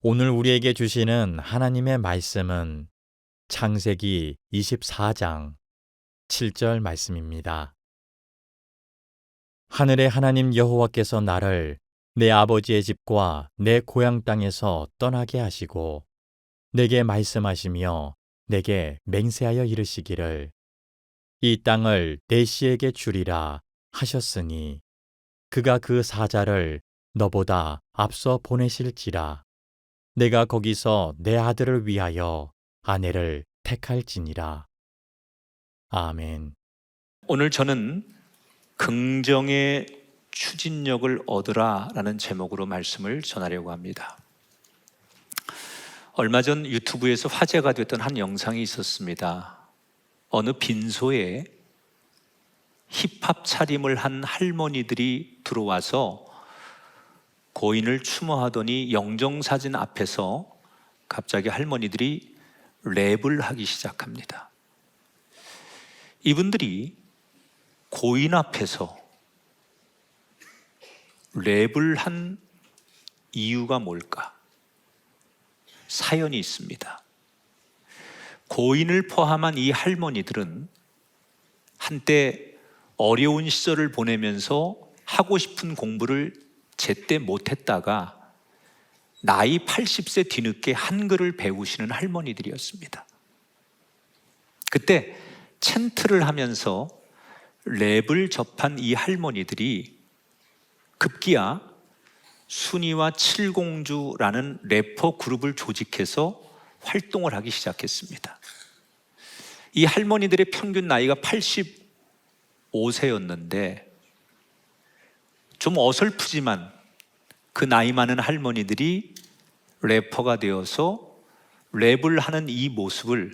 오늘 우리에게 주시는 하나님의 말씀은 창세기 24장 7절 말씀입니다. 하늘의 하나님 여호와께서 나를 내 아버지의 집과 내 고향 땅에서 떠나게 하시고 내게 말씀하시며 내게 맹세하여 이르시기를 이 땅을 내 씨에게 주리라 하셨으니 그가 그 사자를 너보다 앞서 보내실지라 내가 거기서 내 아들을 위하여 아내를 택할지니라. 아멘. 오늘 저는 긍정의 추진력을 얻으라 라는 제목으로 말씀을 전하려고 합니다. 얼마 전 유튜브에서 화제가 됐던 한 영상이 있었습니다. 어느 빈소에 힙합 차림을 한 할머니들이 들어와서 고인을 추모하더니 영정사진 앞에서 갑자기 할머니들이 랩을 하기 시작합니다. 이분들이 고인 앞에서 랩을 한 이유가 뭘까? 사연이 있습니다. 고인을 포함한 이 할머니들은 한때 어려운 시절을 보내면서 하고 싶은 공부를 제때 못했다가 나이 80세 뒤늦게 한글을 배우시는 할머니들이었습니다. 그때 찬트를 하면서 랩을 접한 이 할머니들이 급기야 순이와 칠공주라는 래퍼 그룹을 조직해서 활동을 하기 시작했습니다. 이 할머니들의 평균 나이가 85세였는데 좀 어설프지만 그 나이 많은 할머니들이 래퍼가 되어서 랩을 하는 이 모습을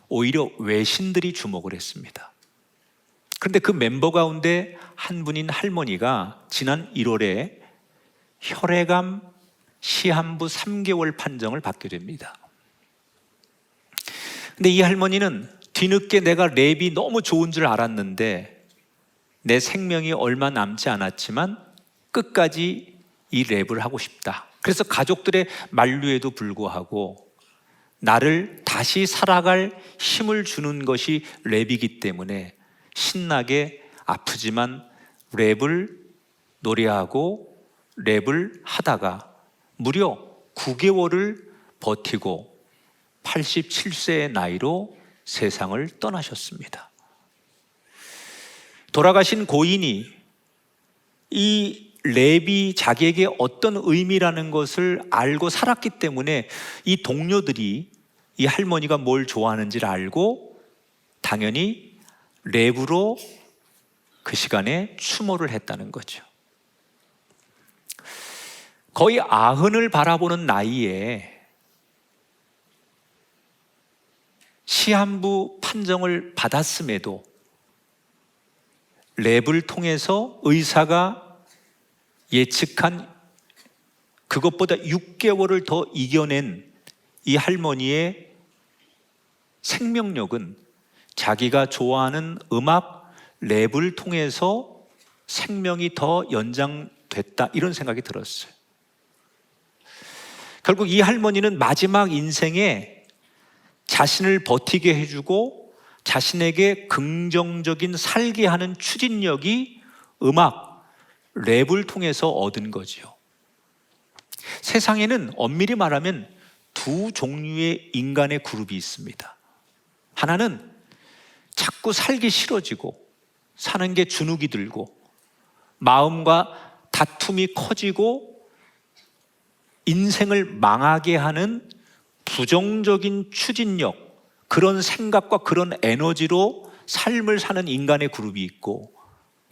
오히려 외신들이 주목을 했습니다. 그런데 그 멤버 가운데 한 분인 할머니가 지난 1월에 혈액암 시한부 3개월 판정을 받게 됩니다. 근데 이 할머니는 뒤늦게 내가 랩이 너무 좋은 줄 알았는데 내 생명이 얼마 남지 않았지만 끝까지 이 랩을 하고 싶다. 그래서 가족들의 만류에도 불구하고 나를 다시 살아갈 힘을 주는 것이 랩이기 때문에 신나게 아프지만 랩을 노래하고 랩을 하다가 무려 9개월을 버티고 87세의 나이로 세상을 떠나셨습니다. 돌아가신 고인이 이 랩이 자기에게 어떤 의미라는 것을 알고 살았기 때문에 이 동료들이 이 할머니가 뭘 좋아하는지를 알고 당연히 랩으로 그 시간에 추모를 했다는 거죠. 거의 90을 바라보는 나이에 시한부 판정을 받았음에도 랩을 통해서 의사가 예측한 그것보다 6개월을 더 이겨낸 이 할머니의 생명력은 자기가 좋아하는 음악 랩을 통해서 생명이 더 연장됐다, 이런 생각이 들었어요. 결국 이 할머니는 마지막 인생에 자신을 버티게 해주고 자신에게 긍정적인 살게 하는 추진력이 음악 랩을 통해서 얻은 거죠. 세상에는 엄밀히 말하면 두 종류의 인간의 그룹이 있습니다. 하나는 자꾸 살기 싫어지고 사는 게 주눅이 들고 마음과 다툼이 커지고 인생을 망하게 하는 부정적인 추진력, 그런 생각과 그런 에너지로 삶을 사는 인간의 그룹이 있고,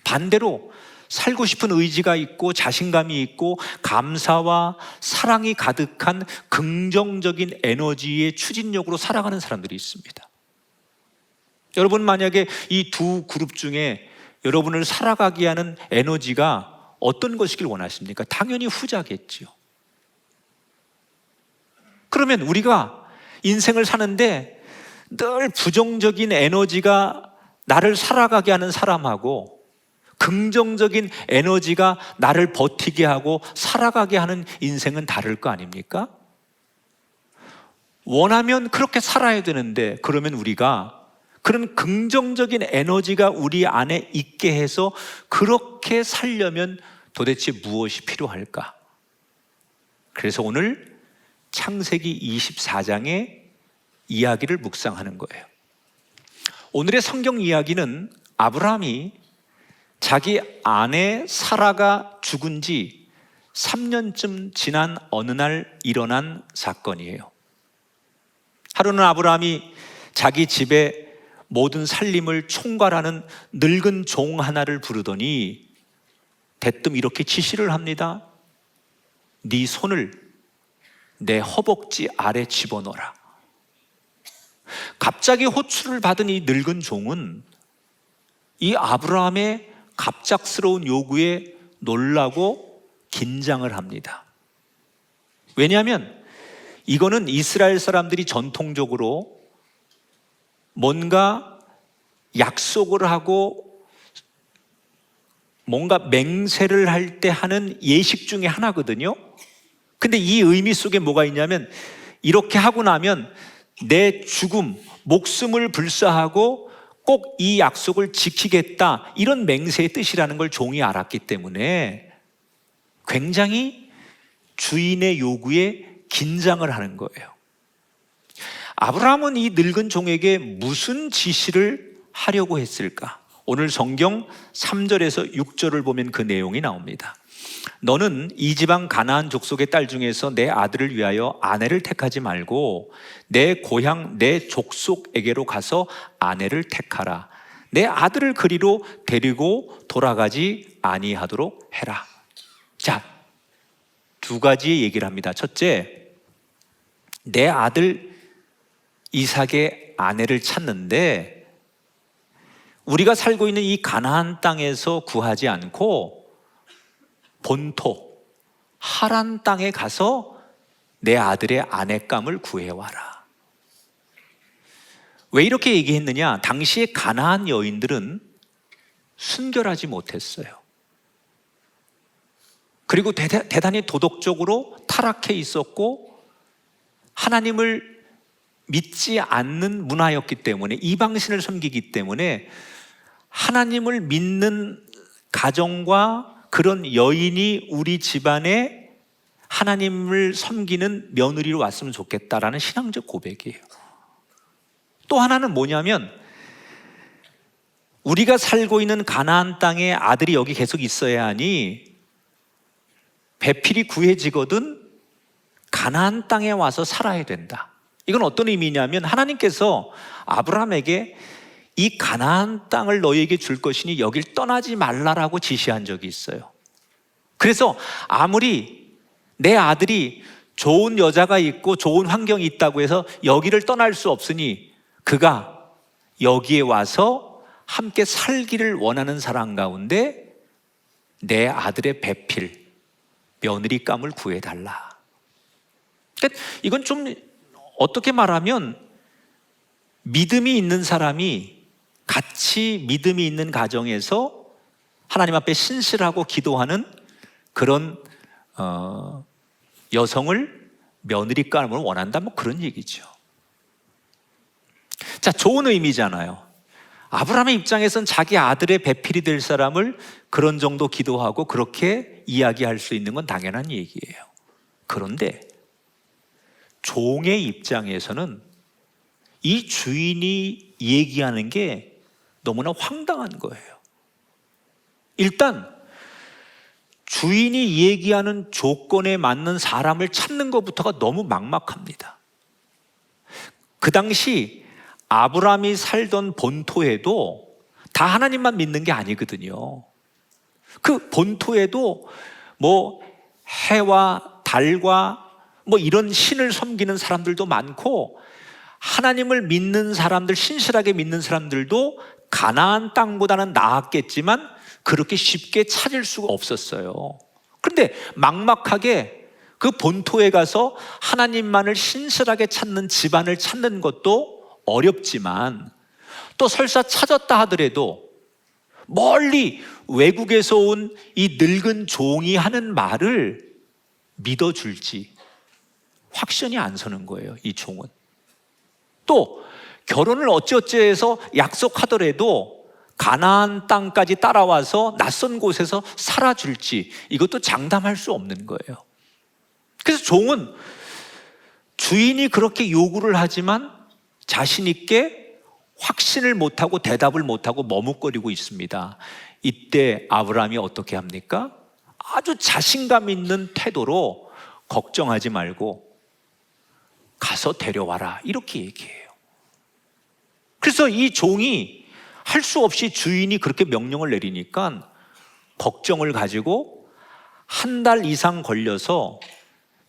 반대로 살고 싶은 의지가 있고 자신감이 있고 감사와 사랑이 가득한 긍정적인 에너지의 추진력으로 살아가는 사람들이 있습니다. 여러분, 만약에 이 두 그룹 중에 여러분을 살아가게 하는 에너지가 어떤 것이길 원하십니까? 당연히 후자겠지요. 그러면 우리가 인생을 사는데 늘 부정적인 에너지가 나를 살아가게 하는 사람하고 긍정적인 에너지가 나를 버티게 하고 살아가게 하는 인생은 다를 거 아닙니까? 원하면 그렇게 살아야 되는데, 그러면 우리가 그런 긍정적인 에너지가 우리 안에 있게 해서 그렇게 살려면 도대체 무엇이 필요할까? 그래서 오늘 창세기 24장의 이야기를 묵상하는 거예요. 오늘의 성경 이야기는 아브라함이 자기 아내 사라가 죽은 지 3년쯤 지난 어느 날 일어난 사건이에요. 하루는 아브라함이 자기 집에 모든 살림을 총괄하는 늙은 종 하나를 부르더니 대뜸 이렇게 지시를 합니다. 네 손을 내 허벅지 아래 집어넣어라. 갑자기 호출을 받은 이 늙은 종은 이 아브라함의 갑작스러운 요구에 놀라고 긴장을 합니다. 왜냐하면 이거는 이스라엘 사람들이 전통적으로 뭔가 약속을 하고 뭔가 맹세를 할 때 하는 예식 중에 하나거든요. 근데 이 의미 속에 뭐가 있냐면 이렇게 하고 나면 내 죽음, 목숨을 불사하고 꼭 이 약속을 지키겠다, 이런 맹세의 뜻이라는 걸 종이 알았기 때문에 굉장히 주인의 요구에 긴장을 하는 거예요. 아브라함은 이 늙은 종에게 무슨 지시를 하려고 했을까? 오늘 성경 3절에서 6절을 보면 그 내용이 나옵니다. 너는 이 지방 가나안 족속의 딸 중에서 내 아들을 위하여 아내를 택하지 말고 내 고향 내 족속에게로 가서 아내를 택하라. 내 아들을 그리로 데리고 돌아가지 아니하도록 해라. 자, 두 가지 얘기를 합니다. 첫째, 내 아들 이삭의 아내를 찾는데 우리가 살고 있는 이 가나안 땅에서 구하지 않고 본토 하란 땅에 가서 내 아들의 아내감을 구해와라. 왜 이렇게 얘기했느냐? 당시의 가나안 여인들은 순결하지 못했어요. 그리고 대단히 도덕적으로 타락해 있었고 하나님을 믿지 않는 문화였기 때문에, 이방신을 섬기기 때문에 하나님을 믿는 가정과 그런 여인이 우리 집안에 하나님을 섬기는 며느리로 왔으면 좋겠다라는 신앙적 고백이에요. 또 하나는 뭐냐면 우리가 살고 있는 가나안 땅에 아들이 여기 계속 있어야 하니 배필이 구해지거든 가나안 땅에 와서 살아야 된다. 이건 어떤 의미냐면 하나님께서 아브라함에게 이 가나안 땅을 너희에게 줄 것이니 여길 떠나지 말라라고 지시한 적이 있어요. 그래서 아무리 내 아들이 좋은 여자가 있고 좋은 환경이 있다고 해서 여기를 떠날 수 없으니 그가 여기에 와서 함께 살기를 원하는 사람 가운데 내 아들의 배필, 며느리감을 구해달라. 그러니까 이건 좀 어떻게 말하면 믿음이 있는 사람이 같이 믿음이 있는 가정에서 하나님 앞에 신실하고 기도하는 그런 여성을 며느리감을 원한다, 뭐 그런 얘기죠. 자, 좋은 의미잖아요. 아브라함의 입장에서는 자기 아들의 배필이 될 사람을 그런 정도 기도하고 그렇게 이야기할 수 있는 건 당연한 얘기예요. 그런데 종의 입장에서는 이 주인이 얘기하는 게 너무나 황당한 거예요. 일단 주인이 얘기하는 조건에 맞는 사람을 찾는 것부터가 너무 막막합니다. 그 당시 아브라함이 살던 본토에도 다 하나님만 믿는 게 아니거든요. 그 본토에도 뭐 해와 달과 뭐 이런 신을 섬기는 사람들도 많고 하나님을 믿는 사람들, 신실하게 믿는 사람들도 가나안 땅보다는 나았겠지만 그렇게 쉽게 찾을 수가 없었어요. 그런데 막막하게 그 본토에 가서 하나님만을 신실하게 찾는 집안을 찾는 것도 어렵지만 또 설사 찾았다 하더라도 멀리 외국에서 온 이 늙은 종이 하는 말을 믿어줄지 확신이 안 서는 거예요, 이 종은. 또 결혼을 어찌어찌해서 약속하더라도 가나안 땅까지 따라와서 낯선 곳에서 살아줄지 이것도 장담할 수 없는 거예요. 그래서 종은 주인이 그렇게 요구를 하지만 자신 있게 확신을 못하고 대답을 못하고 머뭇거리고 있습니다. 이때 아브라함이 어떻게 합니까? 아주 자신감 있는 태도로 걱정하지 말고 가서 데려와라 이렇게 얘기해요. 그래서 이 종이 할 수 없이 주인이 그렇게 명령을 내리니까 걱정을 가지고 한 달 이상 걸려서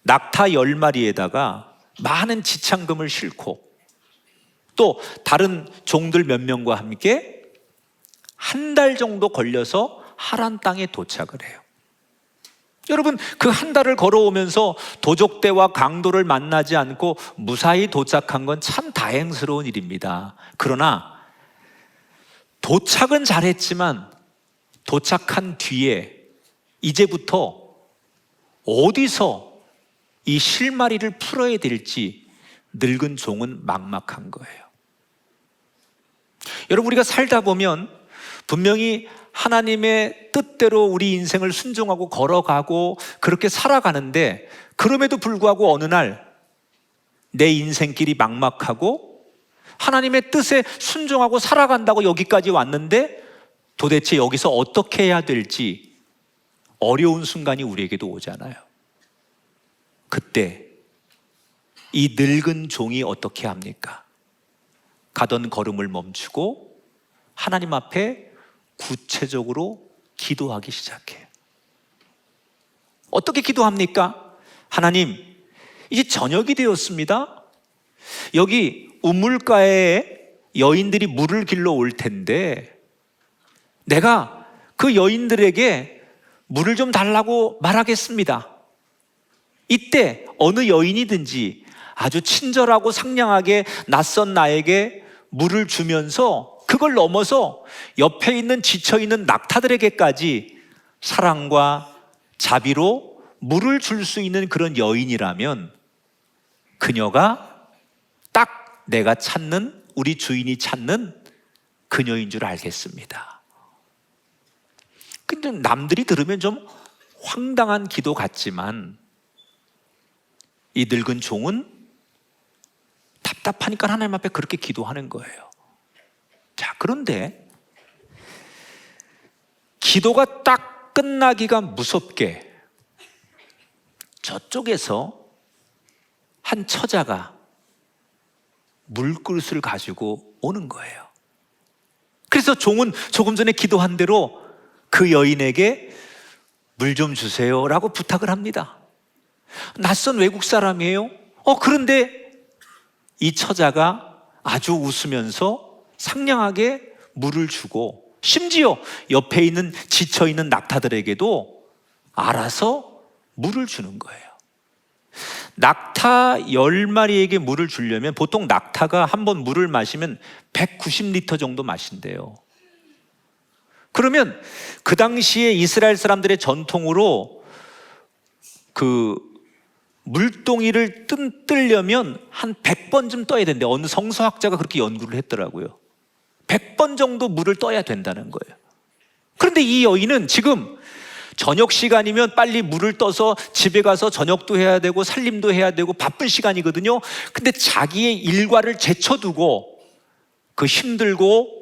낙타 10마리에다가 많은 지창금을 싣고 또 다른 종들 몇 명과 함께 한 달 정도 걸려서 하란 땅에 도착을 해요. 여러분, 그 한 달을 걸어오면서 도적대와 강도를 만나지 않고 무사히 도착한 건 참 다행스러운 일입니다. 그러나 도착은 잘했지만 도착한 뒤에 이제부터 어디서 이 실마리를 풀어야 될지 늙은 종은 막막한 거예요. 여러분, 우리가 살다 보면 분명히 하나님의 뜻대로 우리 인생을 순종하고 걸어가고 그렇게 살아가는데 그럼에도 불구하고 어느 날 내 인생길이 막막하고 하나님의 뜻에 순종하고 살아간다고 여기까지 왔는데 도대체 여기서 어떻게 해야 될지 어려운 순간이 우리에게도 오잖아요. 그때 이 늙은 종이 어떻게 합니까? 가던 걸음을 멈추고 하나님 앞에 구체적으로 기도하기 시작해요. 어떻게 기도합니까? 하나님, 이제 저녁이 되었습니다. 여기 우물가에 여인들이 물을 길러 올 텐데 내가 그 여인들에게 물을 좀 달라고 말하겠습니다. 이때 어느 여인이든지 아주 친절하고 상냥하게 낯선 나에게 물을 주면서 그걸 넘어서 옆에 있는 지쳐있는 낙타들에게까지 사랑과 자비로 물을 줄 수 있는 그런 여인이라면 그녀가 딱 내가 찾는, 우리 주인이 찾는 그녀인 줄 알겠습니다. 근데 남들이 들으면 좀 황당한 기도 같지만 이 늙은 종은 답답하니까 하나님 앞에 그렇게 기도하는 거예요. 자, 그런데 기도가 딱 끝나기가 무섭게 저쪽에서 한 처자가 물그릇을 가지고 오는 거예요. 그래서 종은 조금 전에 기도한 대로 그 여인에게 물 좀 주세요 라고 부탁을 합니다. 낯선 외국 사람이에요. 그런데 이 처자가 아주 웃으면서 상냥하게 물을 주고 심지어 옆에 있는 지쳐있는 낙타들에게도 알아서 물을 주는 거예요. 낙타 10마리에게 물을 주려면 보통 낙타가 한 번 물을 마시면 190리터 정도 마신대요. 그러면 그 당시에 이스라엘 사람들의 전통으로 그 물동이를 뜨려면 한 100번쯤 떠야 된대. 어느 성서학자가 그렇게 연구를 했더라고요. 100번 정도 물을 떠야 된다는 거예요. 그런데 이 여인은 지금 저녁 시간이면 빨리 물을 떠서 집에 가서 저녁도 해야 되고 살림도 해야 되고 바쁜 시간이거든요. 근데 자기의 일과를 제쳐두고 그 힘들고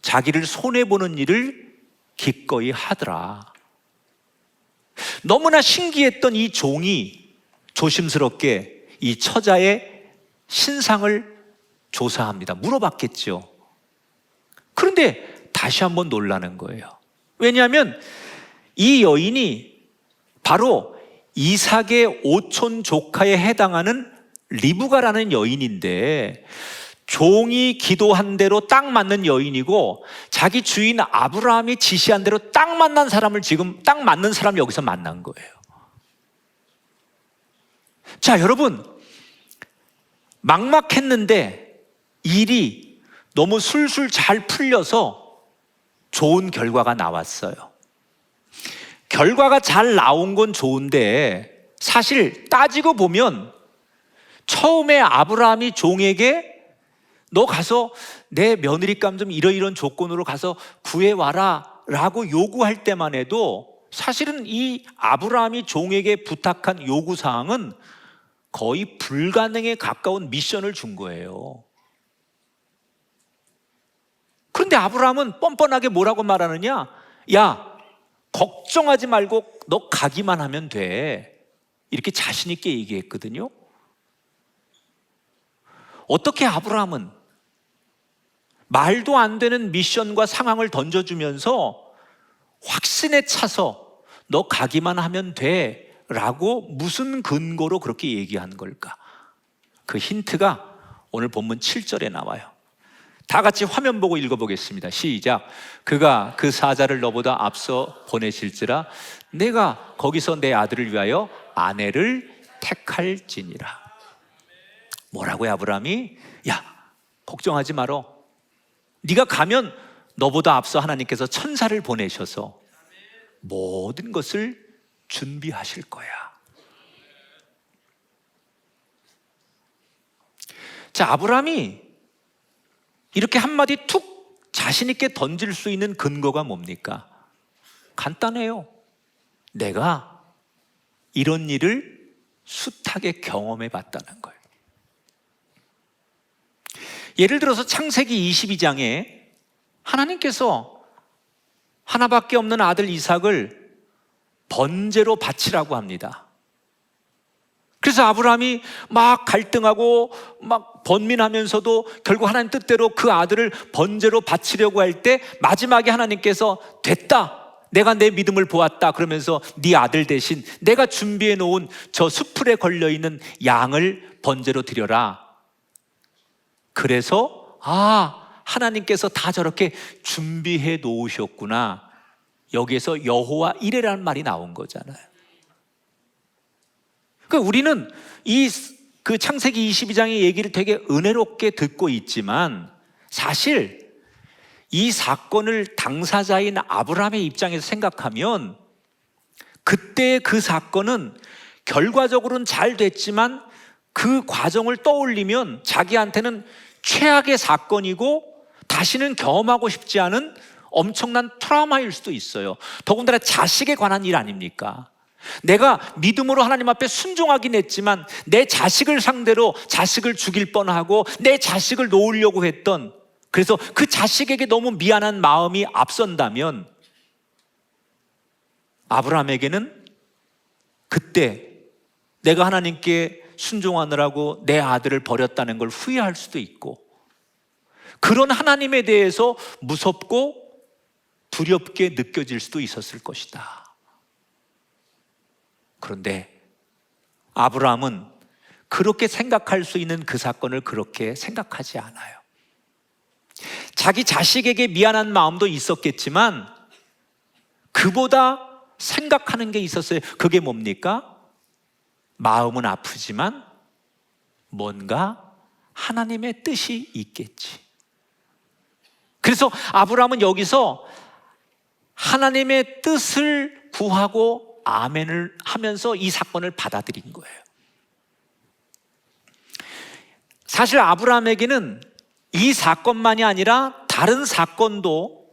자기를 손해보는 일을 기꺼이 하더라. 너무나 신기했던 이 종이 조심스럽게 이 처자의 신상을 조사합니다. 물어봤겠죠. 그런데 다시 한번 놀라는 거예요. 왜냐하면 이 여인이 바로 이삭의 오촌 조카에 해당하는 리브가라는 여인인데 종이 기도한 대로 딱 맞는 여인이고 자기 주인 아브라함이 지시한 대로 딱 만난 사람을 지금 딱 맞는 사람을 여기서 만난 거예요. 자, 여러분, 막막했는데 일이 너무 술술 잘 풀려서 좋은 결과가 나왔어요. 결과가 잘 나온 건 좋은데 사실 따지고 보면 처음에 아브라함이 종에게 너 가서 내 며느리감 좀 이러이런 조건으로 가서 구해와라 라고 요구할 때만 해도 사실은 이 아브라함이 종에게 부탁한 요구사항은 거의 불가능에 가까운 미션을 준 거예요. 그런데 아브라함은 뻔뻔하게 뭐라고 말하느냐? 야, 걱정하지 말고 너 가기만 하면 돼. 이렇게 자신 있게 얘기했거든요. 어떻게 아브라함은 말도 안 되는 미션과 상황을 던져주면서 확신에 차서 너 가기만 하면 돼 라고 무슨 근거로 그렇게 얘기한 걸까? 그 힌트가 오늘 본문 7절에 나와요. 다 같이 화면 보고 읽어보겠습니다. 시작. 그가 그 사자를 너보다 앞서 보내실지라 내가 거기서 내 아들을 위하여 아내를 택할지니라. 뭐라고요, 아브라함이? 야, 걱정하지 말어. 네가 가면 너보다 앞서 하나님께서 천사를 보내셔서 모든 것을 준비하실 거야. 자, 아브라함이 이렇게 한마디 툭 자신 있게 던질 수 있는 근거가 뭡니까? 간단해요. 내가 이런 일을 숱하게 경험해 봤다는 거예요. 예를 들어서 창세기 22장에 하나님께서 하나밖에 없는 아들 이삭을 번제로 바치라고 합니다. 그래서 아브라함이 막 갈등하고 막 번민하면서도 결국 하나님 뜻대로 그 아들을 번제로 바치려고 할 때 마지막에 하나님께서 됐다, 내가 내 믿음을 보았다 그러면서 네 아들 대신 내가 준비해 놓은 저 숯불에 걸려있는 양을 번제로 드려라. 그래서 하나님께서 다 저렇게 준비해 놓으셨구나. 여기에서 여호와 이레라는 말이 나온 거잖아요. 그러니까 우리는 그 창세기 22장의 얘기를 되게 은혜롭게 듣고 있지만 사실 이 사건을 당사자인 아브라함의 입장에서 생각하면 그때 그 사건은 결과적으로는 잘 됐지만 그 과정을 떠올리면 자기한테는 최악의 사건이고 다시는 경험하고 싶지 않은 엄청난 트라우마일 수도 있어요. 더군다나 자식에 관한 일 아닙니까? 내가 믿음으로 하나님 앞에 순종하긴 했지만 내 자식을 상대로 자식을 죽일 뻔하고 내 자식을 놓으려고 했던, 그래서 그 자식에게 너무 미안한 마음이 앞선다면 아브라함에게는 그때 내가 하나님께 순종하느라고 내 아들을 버렸다는 걸 후회할 수도 있고, 그런 하나님에 대해서 무섭고 두렵게 느껴질 수도 있었을 것이다. 그런데 아브라함은 그렇게 생각할 수 있는 그 사건을 그렇게 생각하지 않아요. 자기 자식에게 미안한 마음도 있었겠지만 그보다 생각하는 게 있었어요. 그게 뭡니까? 마음은 아프지만 뭔가 하나님의 뜻이 있겠지. 그래서 아브라함은 여기서 하나님의 뜻을 구하고 아멘을 하면서 이 사건을 받아들인 거예요. 사실 아브라함에게는 이 사건만이 아니라 다른 사건도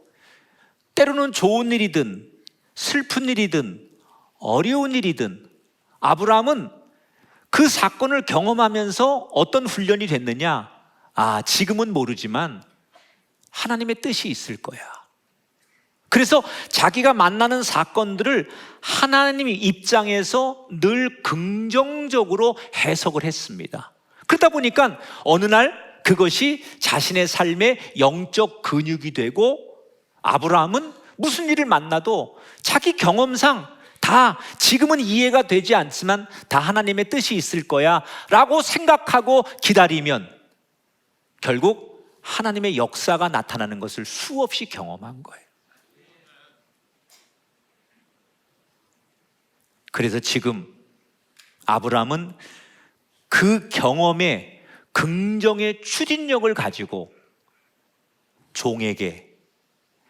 때로는 좋은 일이든 슬픈 일이든 어려운 일이든 아브라함은 그 사건을 경험하면서 어떤 훈련이 됐느냐? 지금은 모르지만 하나님의 뜻이 있을 거야. 그래서 자기가 만나는 사건들을 하나님 입장에서 늘 긍정적으로 해석을 했습니다. 그러다 보니까 어느 날 그것이 자신의 삶의 영적 근육이 되고 아브라함은 무슨 일을 만나도 자기 경험상 다 지금은 이해가 되지 않지만 다 하나님의 뜻이 있을 거야 라고 생각하고 기다리면 결국 하나님의 역사가 나타나는 것을 수없이 경험한 거예요. 그래서 지금 아브라함은 그 경험에 긍정의 추진력을 가지고 종에게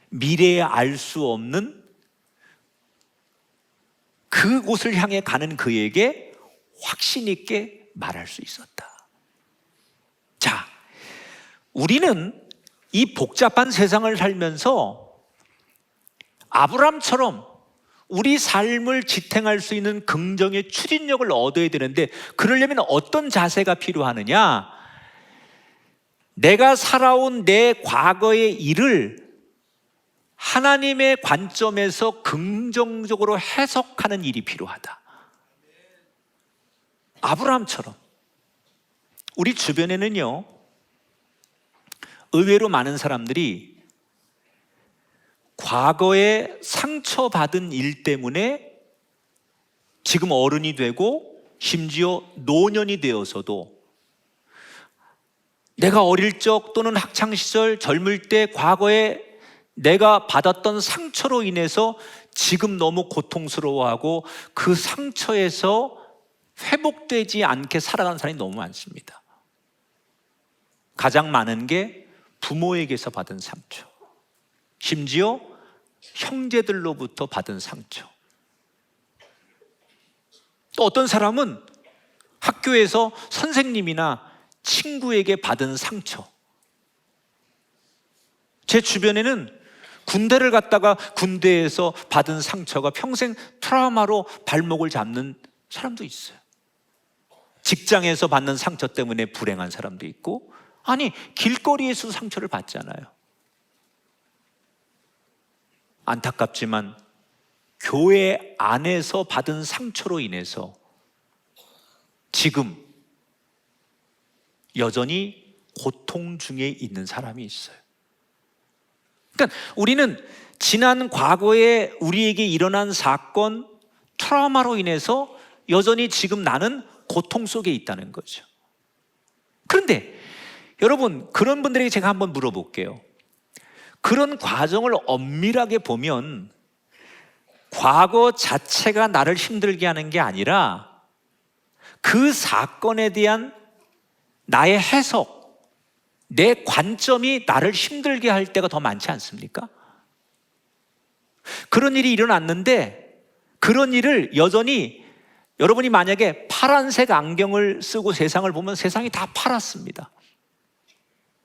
미래에 알 수 없는 그곳을 향해 가는 그에게 확신 있게 말할 수 있었다. 우리는 이 복잡한 세상을 살면서 아브라함처럼 우리 삶을 지탱할 수 있는 긍정의 추진력을 얻어야 되는데, 그러려면 어떤 자세가 필요하느냐? 내가 살아온 내 과거의 일을 하나님의 관점에서 긍정적으로 해석하는 일이 필요하다. 아브라함처럼. 우리 주변에는요, 의외로 많은 사람들이 과거에 상처받은 일 때문에 지금 어른이 되고 심지어 노년이 되어서도 내가 어릴 적 또는 학창시절 젊을 때 과거에 내가 받았던 상처로 인해서 지금 너무 고통스러워하고 그 상처에서 회복되지 않게 살아가는 사람이 너무 많습니다. 가장 많은 게 부모에게서 받은 상처, 심지어 형제들로부터 받은 상처. 또 어떤 사람은 학교에서 선생님이나 친구에게 받은 상처. 제 주변에는 군대를 갔다가 군대에서 받은 상처가 평생 트라우마로 발목을 잡는 사람도 있어요. 직장에서 받는 상처 때문에 불행한 사람도 있고, 아니 길거리에서 상처를 받잖아요. 안타깝지만 교회 안에서 받은 상처로 인해서 지금 여전히 고통 중에 있는 사람이 있어요. 그러니까 우리는 지난 과거에 우리에게 일어난 사건, 트라우마로 인해서 여전히 지금 나는 고통 속에 있다는 거죠. 그런데 여러분, 그런 분들에게 제가 한번 물어볼게요. 그런 과정을 엄밀하게 보면 과거 자체가 나를 힘들게 하는 게 아니라 그 사건에 대한 나의 해석, 내 관점이 나를 힘들게 할 때가 더 많지 않습니까? 그런 일이 일어났는데 그런 일을 여전히 여러분이 만약에 파란색 안경을 쓰고 세상을 보면 세상이 다 파랗습니다.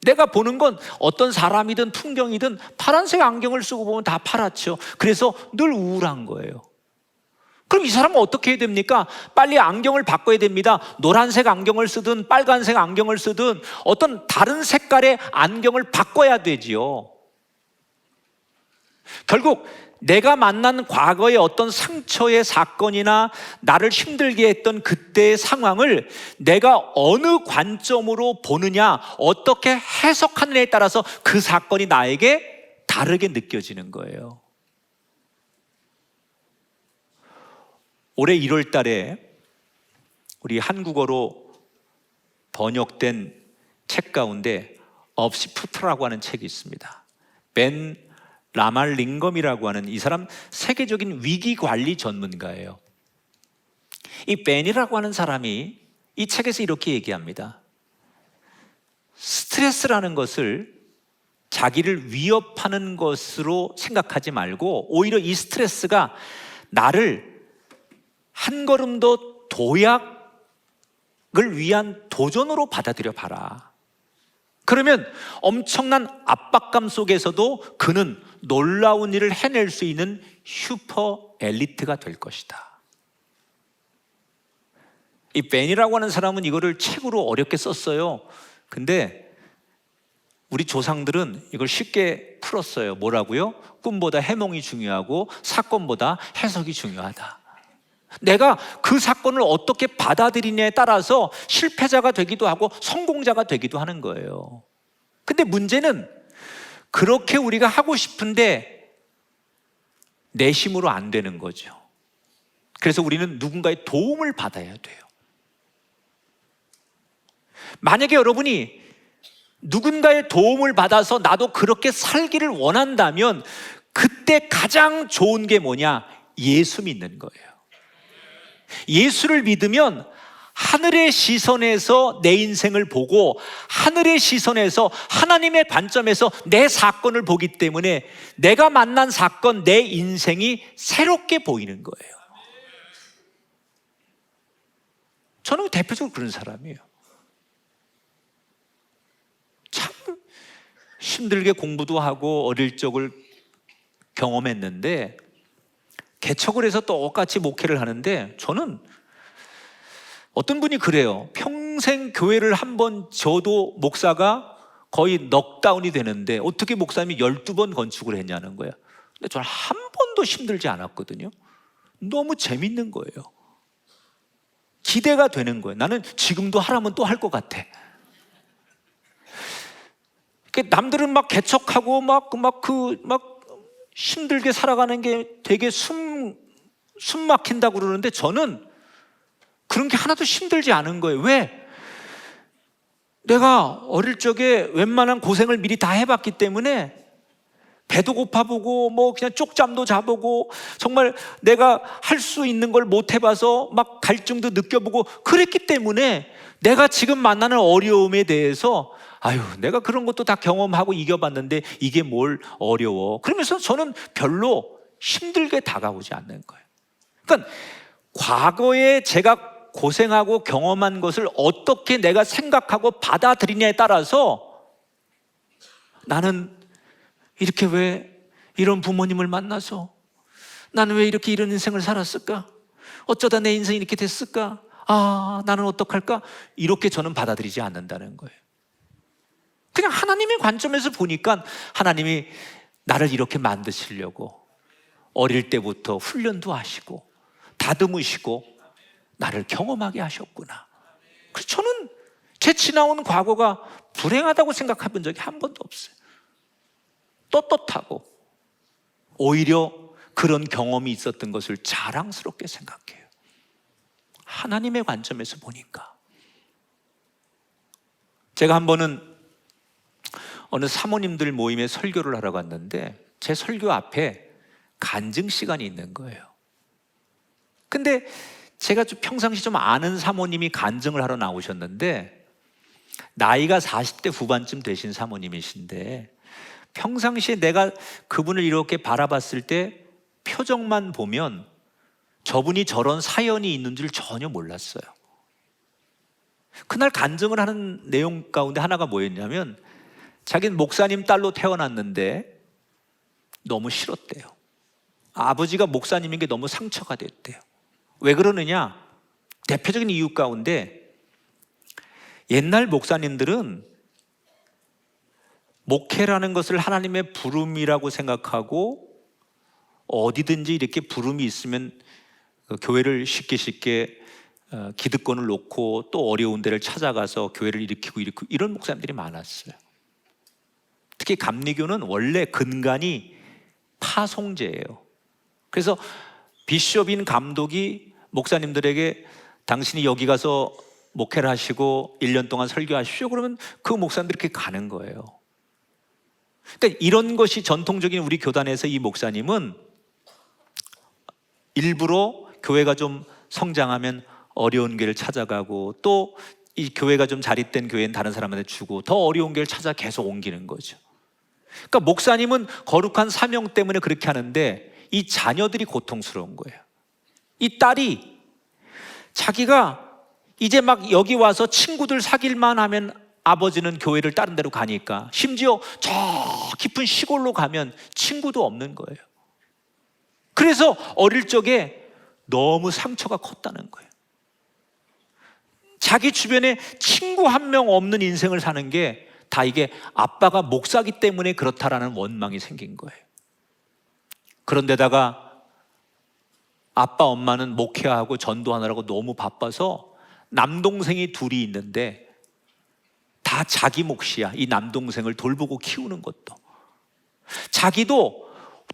내가 보는 건 어떤 사람이든 풍경이든 파란색 안경을 쓰고 보면 다 파랗죠. 그래서 늘 우울한 거예요. 그럼 이 사람은 어떻게 해야 됩니까? 빨리 안경을 바꿔야 됩니다. 노란색 안경을 쓰든 빨간색 안경을 쓰든 어떤 다른 색깔의 안경을 바꿔야 되지요. 결국 내가 만난 과거의 어떤 상처의 사건이나 나를 힘들게 했던 그때의 상황을 내가 어느 관점으로 보느냐, 어떻게 해석하느냐에 따라서 그 사건이 나에게 다르게 느껴지는 거예요. 올해 1월 달에 우리 한국어로 번역된 책 가운데 업시프트라고 하는 책이 있습니다. 벤 라말링검이라고 하는 이 사람 세계적인 위기관리 전문가예요. 이 벤이라고 하는 사람이 이 책에서 이렇게 얘기합니다. 스트레스라는 것을 자기를 위협하는 것으로 생각하지 말고 오히려 이 스트레스가 나를 한 걸음 더 도약을 위한 도전으로 받아들여 봐라. 그러면 엄청난 압박감 속에서도 그는 놀라운 일을 해낼 수 있는 슈퍼 엘리트가 될 것이다. 이 벤이라고 하는 사람은 이거를 책으로 어렵게 썼어요. 근데 우리 조상들은 이걸 쉽게 풀었어요. 뭐라고요? 꿈보다 해몽이 중요하고 사건보다 해석이 중요하다. 내가 그 사건을 어떻게 받아들이냐에 따라서 실패자가 되기도 하고 성공자가 되기도 하는 거예요. 근데 문제는 그렇게 우리가 하고 싶은데 내 힘으로 안 되는 거죠. 그래서 우리는 누군가의 도움을 받아야 돼요. 만약에 여러분이 누군가의 도움을 받아서 나도 그렇게 살기를 원한다면 그때 가장 좋은 게 뭐냐? 예수 믿는 거예요. 예수를 믿으면 하늘의 시선에서 내 인생을 보고 하늘의 시선에서 하나님의 관점에서 내 사건을 보기 때문에 내가 만난 사건, 내 인생이 새롭게 보이는 거예요. 저는 대표적으로 그런 사람이에요. 참 힘들게 공부도 하고 어릴 적을 경험했는데 개척을 해서 똑같이 목회를 하는데 저는 어떤 분이 그래요. 평생 교회를 한 번 져도 목사가 거의 넉다운이 되는데 어떻게 목사님이 12번 건축을 했냐는 거예요. 근데 저는 한 번도 힘들지 않았거든요. 너무 재밌는 거예요. 기대가 되는 거예요. 나는 지금도 하라면 또 할 것 같아. 남들은 막 개척하고 막 힘들게 살아가는 게 되게 숨 막힌다고 그러는데 저는 그런 게 하나도 힘들지 않은 거예요. 왜? 내가 어릴 적에 웬만한 고생을 미리 다 해봤기 때문에 배도 고파보고 뭐 그냥 쪽잠도 자보고 정말 내가 할 수 있는 걸 못 해봐서 막 갈증도 느껴보고 그랬기 때문에 내가 지금 만나는 어려움에 대해서 아유 내가 그런 것도 다 경험하고 이겨봤는데 이게 뭘 어려워. 그러면서 저는 별로 힘들게 다가오지 않는 거예요. 그러니까 과거에 제가 고생하고 경험한 것을 어떻게 내가 생각하고 받아들이냐에 따라서 나는 이렇게 왜 이런 부모님을 만나서 나는 왜 이렇게 이런 인생을 살았을까? 어쩌다 내 인생이 이렇게 됐을까? 아, 나는 어떡할까? 이렇게 저는 받아들이지 않는다는 거예요. 그냥 하나님의 관점에서 보니까 하나님이 나를 이렇게 만드시려고 어릴 때부터 훈련도 하시고 다듬으시고 나를 경험하게 하셨구나. 그래서 저는 제 지나온 과거가 불행하다고 생각해 본 적이 한 번도 없어요. 떳떳하고 오히려 그런 경험이 있었던 것을 자랑스럽게 생각해요. 하나님의 관점에서 보니까. 제가 한 번은 어느 사모님들 모임에 설교를 하러 갔는데 제 설교 앞에 간증 시간이 있는 거예요. 근데 제가 평상시 좀 아는 사모님이 간증을 하러 나오셨는데 나이가 40대 후반쯤 되신 사모님이신데 평상시에 내가 그분을 이렇게 바라봤을 때 표정만 보면 저분이 저런 사연이 있는 줄 전혀 몰랐어요. 그날 간증을 하는 내용 가운데 하나가 뭐였냐면 자기는 목사님 딸로 태어났는데 너무 싫었대요. 아버지가 목사님인 게 너무 상처가 됐대요. 왜 그러느냐? 대표적인 이유 가운데 옛날 목사님들은 목회라는 것을 하나님의 부름이라고 생각하고 어디든지 이렇게 부름이 있으면 교회를 쉽게 기득권을 놓고 또 어려운 데를 찾아가서 교회를 일으키고 이런 목사님들이 많았어요. 특히 감리교는 원래 근간이 파송제예요. 그래서 비숍인 감독이 목사님들에게 당신이 여기 가서 목회를 하시고 1년 동안 설교하십시오. 그러면 그 목사님들이 이렇게 가는 거예요. 그러니까 이런 것이 전통적인 우리 교단에서 이 목사님은 일부러 교회가 좀 성장하면 어려운 교회를 찾아가고 또 이 교회가 좀 자립된 교회는 다른 사람한테 주고 더 어려운 교회를 찾아 계속 옮기는 거죠. 그러니까 목사님은 거룩한 사명 때문에 그렇게 하는데 이 자녀들이 고통스러운 거예요. 이 딸이 자기가 이제 막 여기 와서 친구들 사귈만 하면 아버지는 교회를 다른 데로 가니까 심지어 저 깊은 시골로 가면 친구도 없는 거예요. 그래서 어릴 적에 너무 상처가 컸다는 거예요. 자기 주변에 친구 한 명 없는 인생을 사는 게 다 이게 아빠가 목사기 때문에 그렇다라는 원망이 생긴 거예요. 그런데다가 아빠 엄마는 목회하고 전도하느라고 너무 바빠서 남동생이 둘이 있는데 다 자기 몫이야. 이 남동생을 돌보고 키우는 것도. 자기도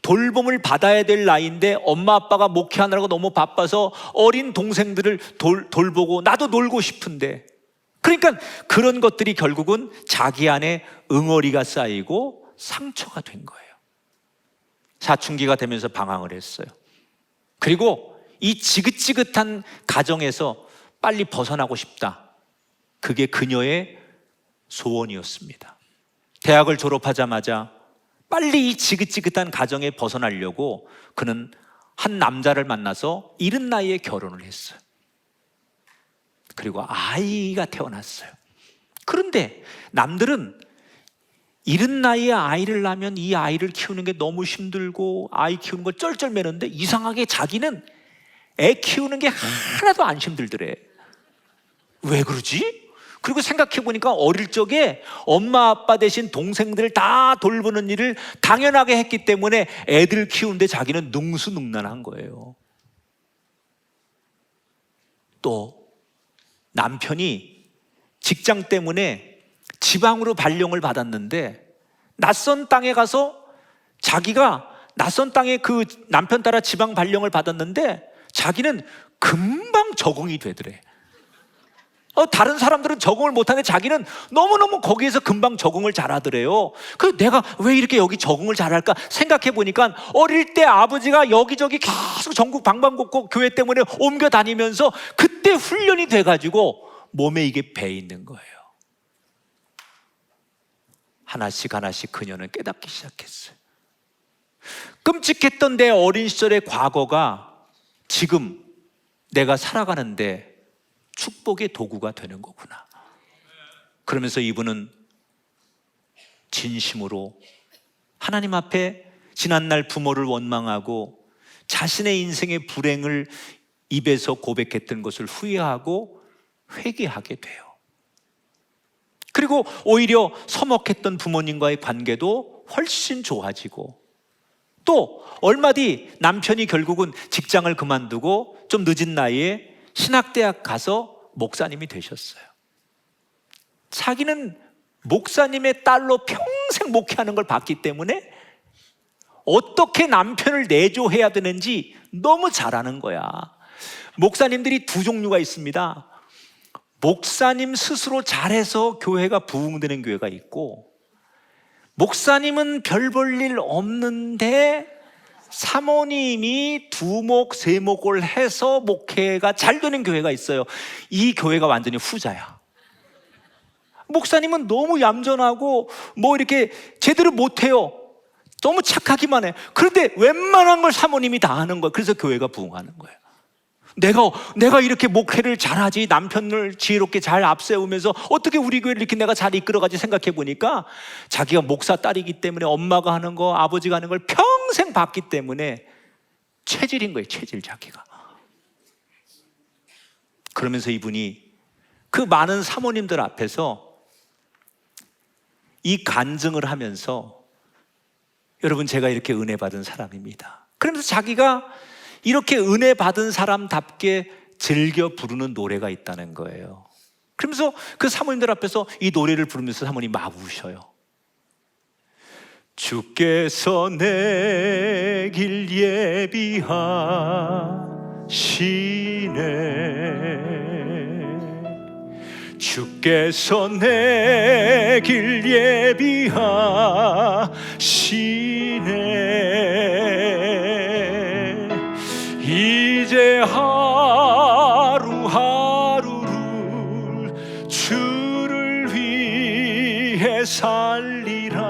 돌봄을 받아야 될 나이인데 엄마 아빠가 목회하느라고 너무 바빠서 어린 동생들을 돌보고 나도 놀고 싶은데, 그러니까 그런 것들이 결국은 자기 안에 응어리가 쌓이고 상처가 된 거예요. 사춘기가 되면서 방황을 했어요. 그리고 이 지긋지긋한 가정에서 빨리 벗어나고 싶다. 그게 그녀의 소원이었습니다. 대학을 졸업하자마자 빨리 이 지긋지긋한 가정에 벗어나려고 그는 한 남자를 만나서 이른 나이에 결혼을 했어요. 그리고 아이가 태어났어요. 그런데 남들은 이른 나이에 아이를 낳으면 이 아이를 키우는 게 너무 힘들고 아이 키우는 거 쩔쩔매는데 이상하게 자기는 애 키우는 게 하나도 안 힘들더래. 왜 그러지? 그리고 생각해 보니까 어릴 적에 엄마 아빠 대신 동생들을 다 돌보는 일을 당연하게 했기 때문에 애들 키우는데 자기는 능수능란한 거예요. 또 남편이 직장 때문에 지방으로 발령을 받았는데 낯선 땅에 가서 자기가 낯선 땅에 그 남편 따라 지방 발령을 받았는데 자기는 금방 적응이 되더래. 다른 사람들은 적응을 못하는데 자기는 너무너무 거기에서 금방 적응을 잘하더래요. 그래서 내가 왜 이렇게 여기 적응을 잘할까 생각해 보니까 어릴 때 아버지가 여기저기 계속 전국 방방곡곡 교회 때문에 옮겨 다니면서 그때 훈련이 돼가지고 몸에 이게 배 있는 거예요. 하나씩 하나씩 그녀는 깨닫기 시작했어요. 끔찍했던 내 어린 시절의 과거가 지금 내가 살아가는데 축복의 도구가 되는 거구나. 그러면서 이분은 진심으로 하나님 앞에 지난날 부모를 원망하고 자신의 인생의 불행을 입에서 고백했던 것을 후회하고 회개하게 돼요. 그리고 오히려 서먹했던 부모님과의 관계도 훨씬 좋아지고, 또 얼마 뒤 남편이 결국은 직장을 그만두고 좀 늦은 나이에 신학대학 가서 목사님이 되셨어요. 자기는 목사님의 딸로 평생 목회하는 걸 봤기 때문에 어떻게 남편을 내조해야 되는지 너무 잘 아는 거야. 목사님들이 두 종류가 있습니다. 목사님 스스로 잘해서 교회가 부흥되는 교회가 있고, 목사님은 별 볼 일 없는데 사모님이 두목 세목을 해서 목회가 잘 되는 교회가 있어요. 이 교회가 완전히 후자야. 목사님은 너무 얌전하고 뭐 이렇게 제대로 못해요. 너무 착하기만 해. 그런데 웬만한 걸 사모님이 다 하는 거야. 그래서 교회가 부흥하는 거예요. 내가 이렇게 목회를 잘하지, 남편을 지혜롭게 잘 앞세우면서 어떻게 우리 교회를 이렇게 내가 잘 이끌어가지 생각해 보니까 자기가 목사 딸이기 때문에 엄마가 하는 거, 아버지가 하는 걸 평생 봤기 때문에 체질인 거예요. 체질 자기가. 그러면서 이분이 그 많은 사모님들 앞에서 이 간증을 하면서, 여러분 제가 이렇게 은혜 받은 사람입니다. 그러면서 자기가 이렇게 은혜 받은 사람답게 즐겨 부르는 노래가 있다는 거예요. 그러면서 그 사모님들 앞에서 이 노래를 부르면서 사모님 막 우셔요. 주께서 내 길 예비하시네. 주께서 내 길 예비하시네. 이제 하루하루를 주를 위해 살리라.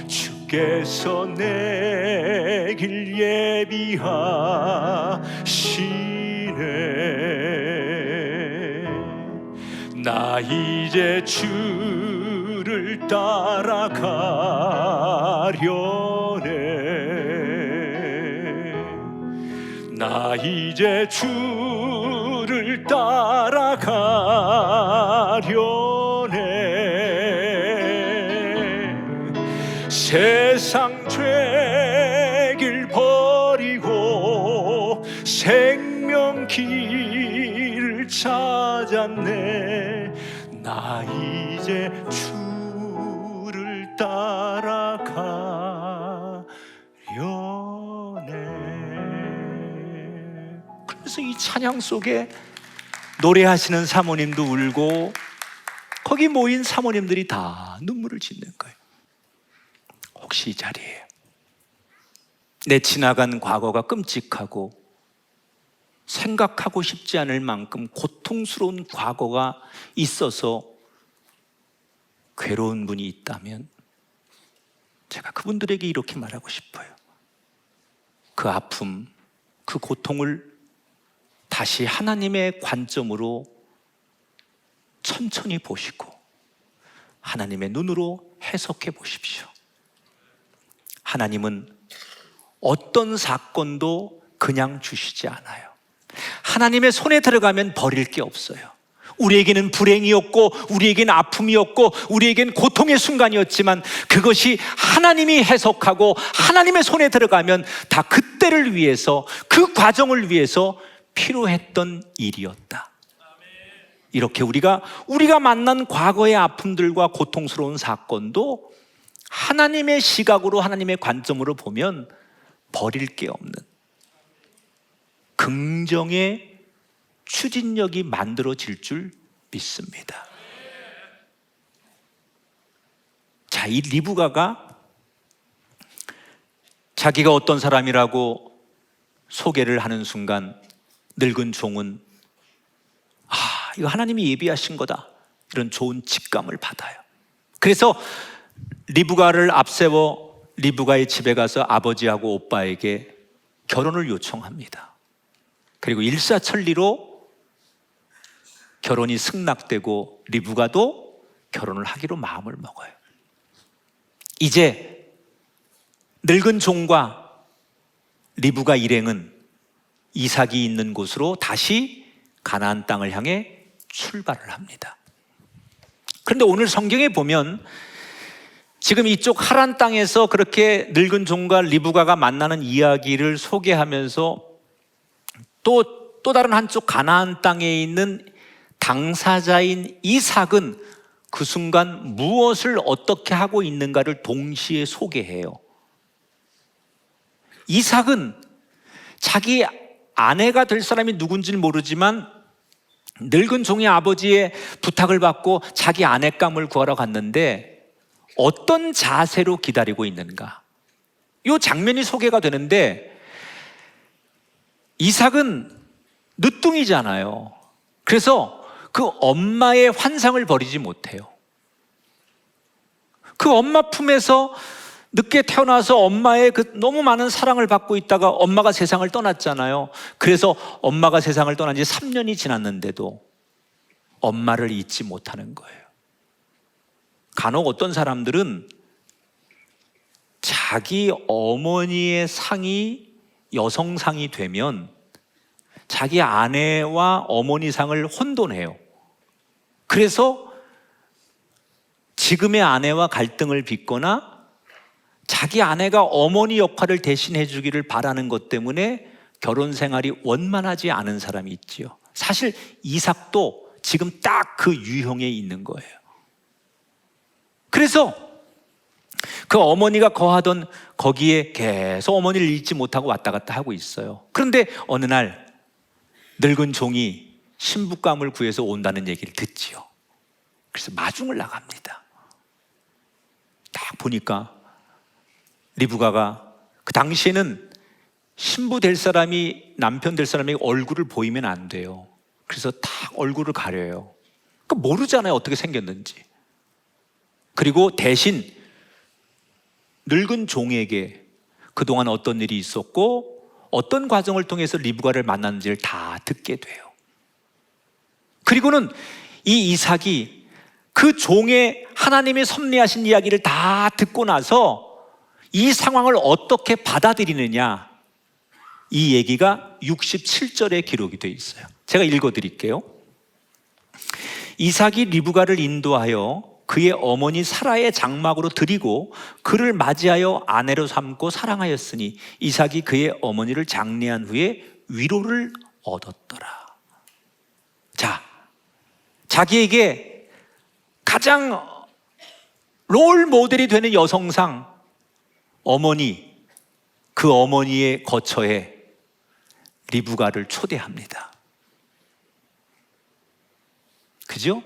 주께서 내 길 예비하시네. 나 이제 주를 따라가려네. 나 이제 주를 따라가려네. 세상 죄길 버리고 생명 길을 찾았네. 나 이제 주를 따라가려네. 그래서 이 찬양 속에 노래하시는 사모님도 울고 거기 모인 사모님들이 다 눈물을 짓는 거예요. 혹시 이 자리에 내 지나간 과거가 끔찍하고 생각하고 싶지 않을 만큼 고통스러운 과거가 있어서 괴로운 분이 있다면 제가 그분들에게 이렇게 말하고 싶어요. 그 아픔, 그 고통을 다시 하나님의 관점으로 천천히 보시고 하나님의 눈으로 해석해 보십시오. 하나님은 어떤 사건도 그냥 주시지 않아요. 하나님의 손에 들어가면 버릴 게 없어요. 우리에게는 불행이었고, 우리에게는 아픔이었고, 우리에게는 고통의 순간이었지만 그것이 하나님이 해석하고 하나님의 손에 들어가면 다 그때를 위해서, 그 과정을 위해서 필요했던 일이었다. 이렇게 우리가 만난 과거의 아픔들과 고통스러운 사건도 하나님의 시각으로, 하나님의 관점으로 보면 버릴 게 없는 긍정의 추진력이 만들어질 줄 믿습니다. 자, 이 리브가가 자기가 어떤 사람이라고 소개를 하는 순간 늙은 종은 이거 하나님이 예비하신 거다, 이런 좋은 직감을 받아요. 그래서 리브가를 앞세워 리브가의 집에 가서 아버지하고 오빠에게 결혼을 요청합니다. 그리고 일사천리로 결혼이 승낙되고 리브가도 결혼을 하기로 마음을 먹어요. 이제 늙은 종과 리브가 일행은 이삭이 있는 곳으로 다시 가나안 땅을 향해 출발을 합니다. 그런데 오늘 성경에 보면 지금 이쪽 하란 땅에서 그렇게 늙은 종과 리브가가 만나는 이야기를 소개하면서 또 다른 한쪽 가나안 땅에 있는 당사자인 이삭은 그 순간 무엇을 어떻게 하고 있는가를 동시에 소개해요. 이삭은 자기 아내가 될 사람이 누군지는 모르지만 늙은 종의 아버지의 부탁을 받고 자기 아내감을 구하러 갔는데 어떤 자세로 기다리고 있는가, 이 장면이 소개가 되는데 이삭은 늦둥이잖아요. 그래서 그 엄마의 환상을 버리지 못해요. 그 엄마 품에서 늦게 태어나서 엄마의 그 너무 많은 사랑을 받고 있다가 엄마가 세상을 떠났잖아요. 그래서 엄마가 세상을 떠난 지 3년이 지났는데도 엄마를 잊지 못하는 거예요. 간혹 어떤 사람들은 자기 어머니의 상이 여성상이 되면 자기 아내와 어머니 상을 혼돈해요. 그래서 지금의 아내와 갈등을 빚거나 자기 아내가 어머니 역할을 대신해 주기를 바라는 것 때문에 결혼 생활이 원만하지 않은 사람이 있지요. 사실 이삭도 지금 딱 그 유형에 있는 거예요. 그래서 그 어머니가 거하던 거기에 계속 어머니를 잊지 못하고 왔다 갔다 하고 있어요. 그런데 어느 날 늙은 종이 신부감을 구해서 온다는 얘기를 듣지요. 그래서 마중을 나갑니다. 딱 보니까 리브가가, 그 당시에는 신부 될 사람이, 남편 될 사람이 얼굴을 보이면 안 돼요. 그래서 딱 얼굴을 가려요. 그러니까 모르잖아요, 어떻게 생겼는지. 그리고 대신 늙은 종에게 그동안 어떤 일이 있었고 어떤 과정을 통해서 리브가를 만났는지를 다 듣게 돼요. 그리고는 이 이삭이 그 종의 하나님의 섭리하신 이야기를 다 듣고 나서 이 상황을 어떻게 받아들이느냐, 이 얘기가 67절에 기록이 되어 있어요. 제가 읽어드릴게요. 이삭이 리브가를 인도하여 그의 어머니 사라의 장막으로 들이고 그를 맞이하여 아내로 삼고 사랑하였으니 이삭이 그의 어머니를 장례한 후에 위로를 얻었더라. 자, 자기에게 가장 롤 모델이 되는 여성상 어머니, 그 어머니의 거처에 리브가를 초대합니다. 그죠?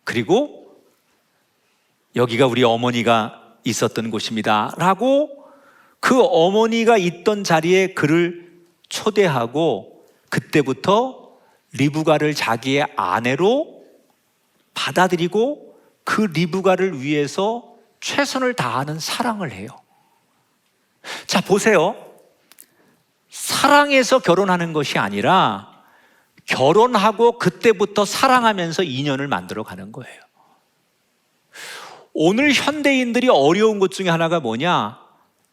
그리고 여기가 우리 어머니가 있었던 곳입니다 라고 그 어머니가 있던 자리에 그를 초대하고 그때부터 리브가를 자기의 아내로 받아들이고 그 리브가를 위해서 최선을 다하는 사랑을 해요. 자, 보세요. 사랑해서 결혼하는 것이 아니라 결혼하고 그때부터 사랑하면서 인연을 만들어 가는 거예요. 오늘 현대인들이 어려운 것 중에 하나가 뭐냐?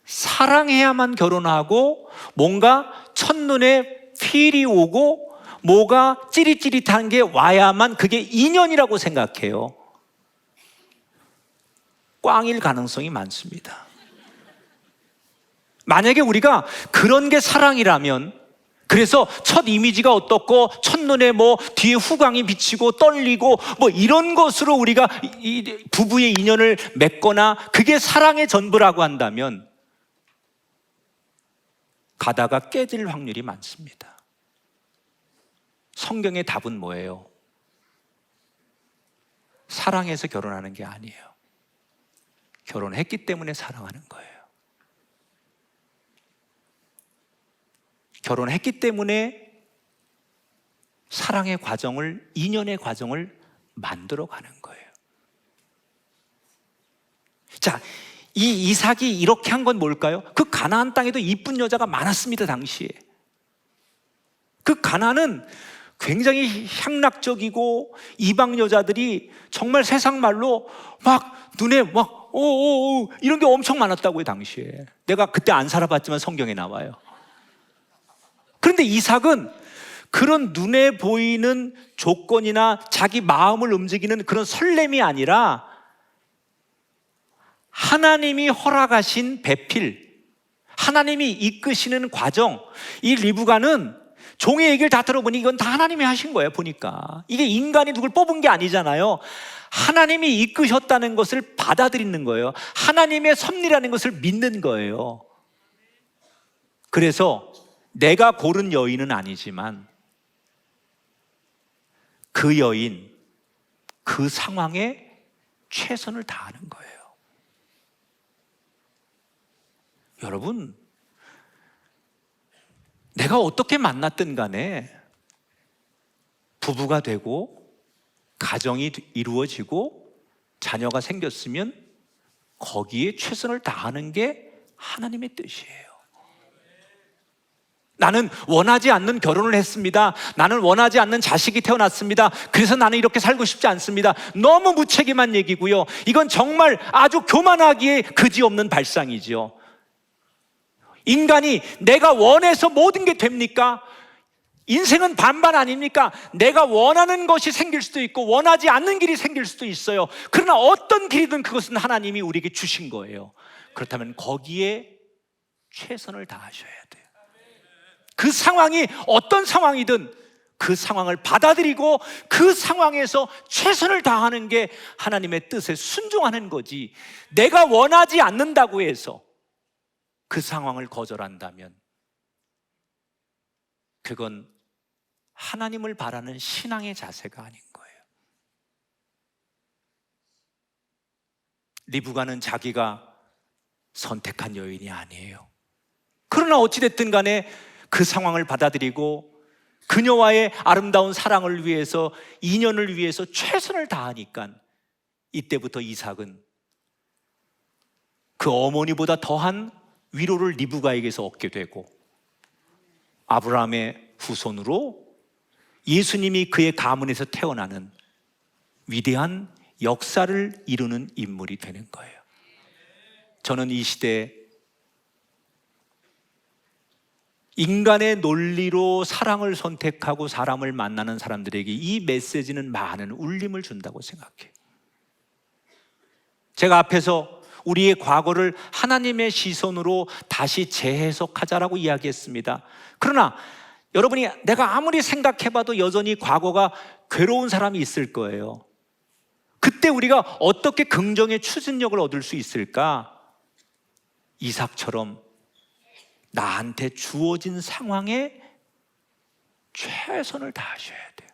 사랑해야만 결혼하고 뭔가 첫눈에 필이 오고 뭐가 찌릿찌릿한 게 와야만 그게 인연이라고 생각해요. 꽝일 가능성이 많습니다. 만약에 우리가 그런 게 사랑이라면, 그래서 첫 이미지가 어떻고 첫눈에 뭐 뒤에 후광이 비치고 떨리고 뭐 이런 것으로 우리가 이 부부의 인연을 맺거나 그게 사랑의 전부라고 한다면 가다가 깨질 확률이 많습니다. 성경의 답은 뭐예요? 사랑해서 결혼하는 게 아니에요. 결혼했기 때문에 사랑하는 거예요. 결혼했기 때문에 사랑의 과정을, 인연의 과정을 만들어가는 거예요. 자, 이 이삭이 이렇게 한 건 뭘까요? 그 가나안 땅에도 이쁜 여자가 많았습니다, 당시에. 그 가나안은 굉장히 향락적이고 이방 여자들이 정말 세상 말로 막 눈에 막 오오오 이런 게 엄청 많았다고요, 당시에. 내가 그때 안 살아봤지만 성경에 나와요. 그런데 이삭은 그런 눈에 보이는 조건이나 자기 마음을 움직이는 그런 설렘이 아니라 하나님이 허락하신 배필, 하나님이 이끄시는 과정, 이 리브가는 종의 얘기를 다 들어보니 이건 다 하나님이 하신 거예요, 보니까. 이게 인간이 누굴 뽑은 게 아니잖아요. 하나님이 이끄셨다는 것을 받아들이는 거예요. 하나님의 섭리라는 것을 믿는 거예요. 그래서 내가 고른 여인은 아니지만 그 여인, 그 상황에 최선을 다하는 거예요. 여러분, 내가 어떻게 만났든 간에 부부가 되고 가정이 이루어지고 자녀가 생겼으면 거기에 최선을 다하는 게 하나님의 뜻이에요. 나는 원하지 않는 결혼을 했습니다. 나는 원하지 않는 자식이 태어났습니다. 그래서 나는 이렇게 살고 싶지 않습니다. 너무 무책임한 얘기고요. 이건 정말 아주 교만하기에 그지없는 발상이죠. 인간이 내가 원해서 모든 게 됩니까? 인생은 반반 아닙니까? 내가 원하는 것이 생길 수도 있고 원하지 않는 길이 생길 수도 있어요. 그러나 어떤 길이든 그것은 하나님이 우리에게 주신 거예요. 그렇다면 거기에 최선을 다하셔야 돼요. 그 상황이 어떤 상황이든 그 상황을 받아들이고 그 상황에서 최선을 다하는 게 하나님의 뜻에 순종하는 거지, 내가 원하지 않는다고 해서 그 상황을 거절한다면 그건 하나님을 바라는 신앙의 자세가 아닌 거예요. 리브가는 자기가 선택한 여인이 아니에요. 그러나 어찌됐든 간에 그 상황을 받아들이고 그녀와의 아름다운 사랑을 위해서, 인연을 위해서 최선을 다하니까 이때부터 이삭은 그 어머니보다 더한 위로를 리브가에게서 얻게 되고 아브라함의 후손으로 예수님이 그의 가문에서 태어나는 위대한 역사를 이루는 인물이 되는 거예요. 저는 이 시대에 인간의 논리로 사랑을 선택하고 사람을 만나는 사람들에게 이 메시지는 많은 울림을 준다고 생각해요. 제가 앞에서 우리의 과거를 하나님의 시선으로 다시 재해석하자라고 이야기했습니다. 그러나 여러분이 내가 아무리 생각해봐도 여전히 과거가 괴로운 사람이 있을 거예요. 그때 우리가 어떻게 긍정의 추진력을 얻을 수 있을까? 이삭처럼 나한테 주어진 상황에 최선을 다하셔야 돼요.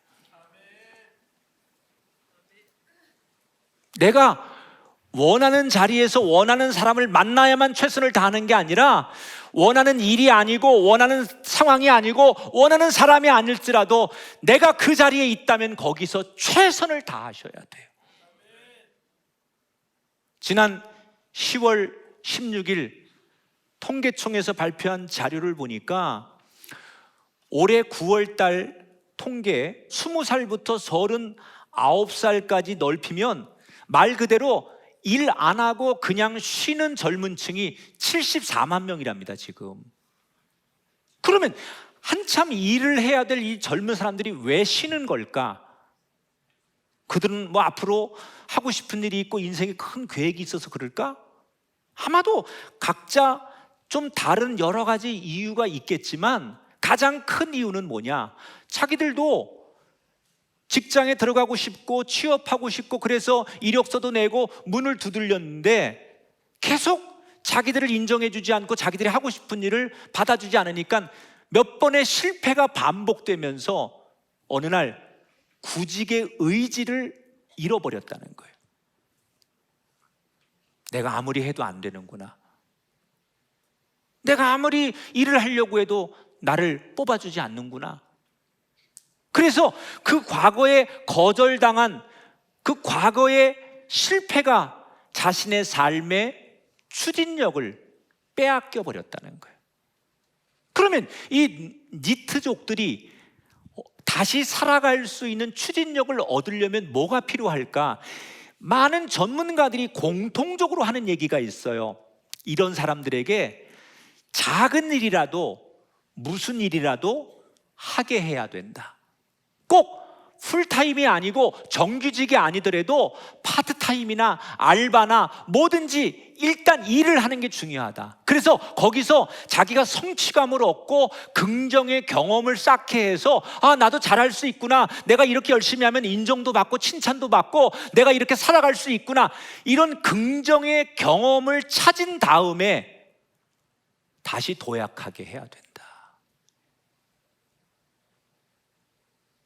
내가 원하는 자리에서 원하는 사람을 만나야만 최선을 다하는 게 아니라 원하는 일이 아니고 원하는 상황이 아니고 원하는 사람이 아닐지라도 내가 그 자리에 있다면 거기서 최선을 다하셔야 돼요. 지난 10월 16일 통계청에서 발표한 자료를 보니까 올해 9월 달 통계 20살부터 39살까지 넓히면 말 그대로 일 안 하고 그냥 쉬는 젊은 층이 74만 명이랍니다, 지금. 그러면 한참 일을 해야 될 이 젊은 사람들이 왜 쉬는 걸까? 그들은 뭐 앞으로 하고 싶은 일이 있고 인생에 큰 계획이 있어서 그럴까? 아마도 각자 좀 다른 여러 가지 이유가 있겠지만 가장 큰 이유는 뭐냐? 자기들도 직장에 들어가고 싶고 취업하고 싶고 그래서 이력서도 내고 문을 두들렸는데 계속 자기들을 인정해 주지 않고 자기들이 하고 싶은 일을 받아주지 않으니까 몇 번의 실패가 반복되면서 어느 날 구직의 의지를 잃어버렸다는 거예요. 내가 아무리 해도 안 되는구나. 내가 아무리 일을 하려고 해도 나를 뽑아주지 않는구나. 그래서 그 과거에 거절당한 그 과거의 실패가 자신의 삶의 추진력을 빼앗겨 버렸다는 거예요. 그러면 이 니트족들이 다시 살아갈 수 있는 추진력을 얻으려면 뭐가 필요할까? 많은 전문가들이 공통적으로 하는 얘기가 있어요. 이런 사람들에게 작은 일이라도 무슨 일이라도 하게 해야 된다. 꼭 풀타임이 아니고 정규직이 아니더라도 파트타임이나 알바나 뭐든지 일단 일을 하는 게 중요하다. 그래서 거기서 자기가 성취감을 얻고 긍정의 경험을 쌓게 해서 나도 잘할 수 있구나, 내가 이렇게 열심히 하면 인정도 받고 칭찬도 받고 내가 이렇게 살아갈 수 있구나, 이런 긍정의 경험을 찾은 다음에 다시 도약하게 해야 된다.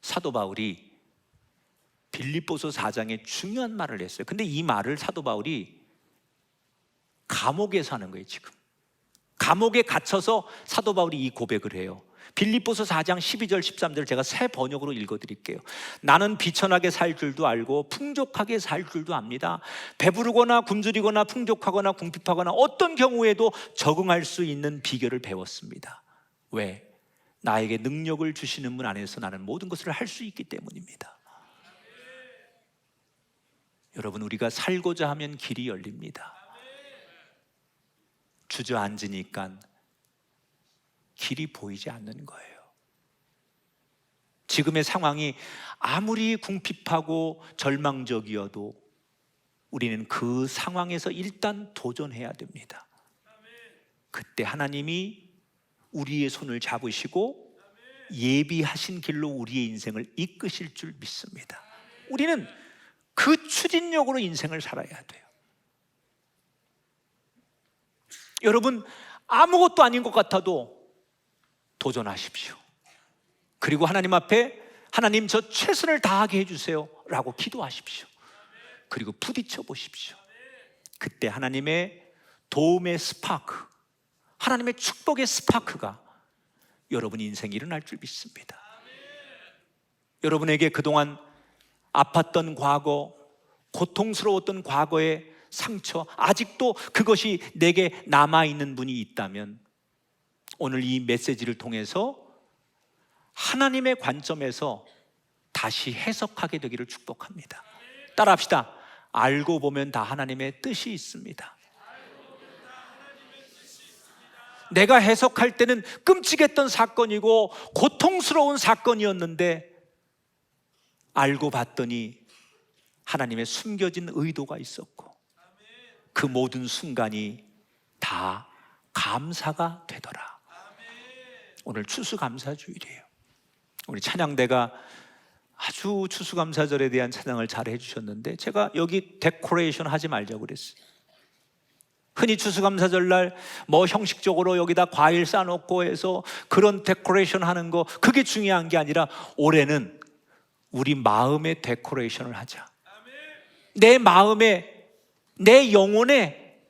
사도 바울이 빌립보서 4장에 중요한 말을 했어요. 근데 이 말을 사도 바울이 감옥에서 하는 거예요. 지금 감옥에 갇혀서 사도 바울이 이 고백을 해요. 빌립보서 4장 12절 13절 제가 새 번역으로 읽어드릴게요. 나는 비천하게 살 줄도 알고 풍족하게 살 줄도 압니다. 배부르거나 굶주리거나 풍족하거나 궁핍하거나 어떤 경우에도 적응할 수 있는 비결을 배웠습니다. 왜? 나에게 능력을 주시는 분 안에서 나는 모든 것을 할 수 있기 때문입니다. 여러분, 우리가 살고자 하면 길이 열립니다. 주저앉으니까 길이 보이지 않는 거예요. 지금의 상황이 아무리 궁핍하고 절망적이어도 우리는 그 상황에서 일단 도전해야 됩니다. 그때 하나님이 우리의 손을 잡으시고 예비하신 길로 우리의 인생을 이끄실 줄 믿습니다. 우리는 그 추진력으로 인생을 살아야 돼요. 여러분, 아무것도 아닌 것 같아도 도전하십시오. 그리고 하나님 앞에 하나님 저 최선을 다하게 해주세요 라고 기도하십시오. 그리고 부딪혀 보십시오. 그때 하나님의 도움의 스파크, 하나님의 축복의 스파크가 여러분 인생에 일어날 줄 믿습니다. 여러분에게 그동안 아팠던 과거, 고통스러웠던 과거의 상처, 아직도 그것이 내게 남아있는 분이 있다면 오늘 이 메시지를 통해서 하나님의 관점에서 다시 해석하게 되기를 축복합니다. 따라합시다. 알고 보면 다 하나님의 뜻이 있습니다. 내가 해석할 때는 끔찍했던 사건이고 고통스러운 사건이었는데 알고 봤더니 하나님의 숨겨진 의도가 있었고 그 모든 순간이 다 감사가 되더라. 오늘 추수감사주일이에요. 우리 찬양대가 아주 추수감사절에 대한 찬양을 잘 해주셨는데 제가 여기 데코레이션 하지 말자고 그랬어요. 흔히 추수감사절날 뭐 형식적으로 여기다 과일 싸놓고 해서 그런 데코레이션 하는 거 그게 중요한 게 아니라 올해는 우리 마음의 데코레이션을 하자. 내 마음에, 내 영혼에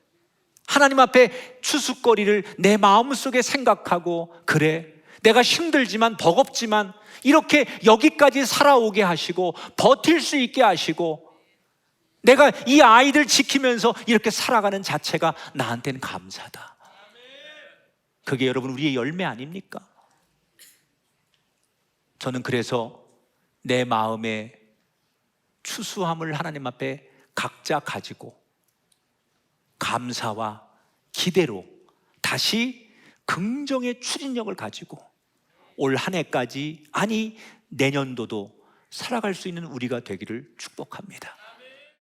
하나님 앞에 추수거리를 내 마음속에 생각하고, 그래 내가 힘들지만 버겁지만 이렇게 여기까지 살아오게 하시고 버틸 수 있게 하시고 내가 이 아이들 지키면서 이렇게 살아가는 자체가 나한테는 감사다. 그게 여러분 우리의 열매 아닙니까? 저는 그래서 내 마음의 추수함을 하나님 앞에 각자 가지고 감사와 기대로 다시 긍정의 추진력을 가지고 올 한 해까지, 아니 내년도도 살아갈 수 있는 우리가 되기를 축복합니다.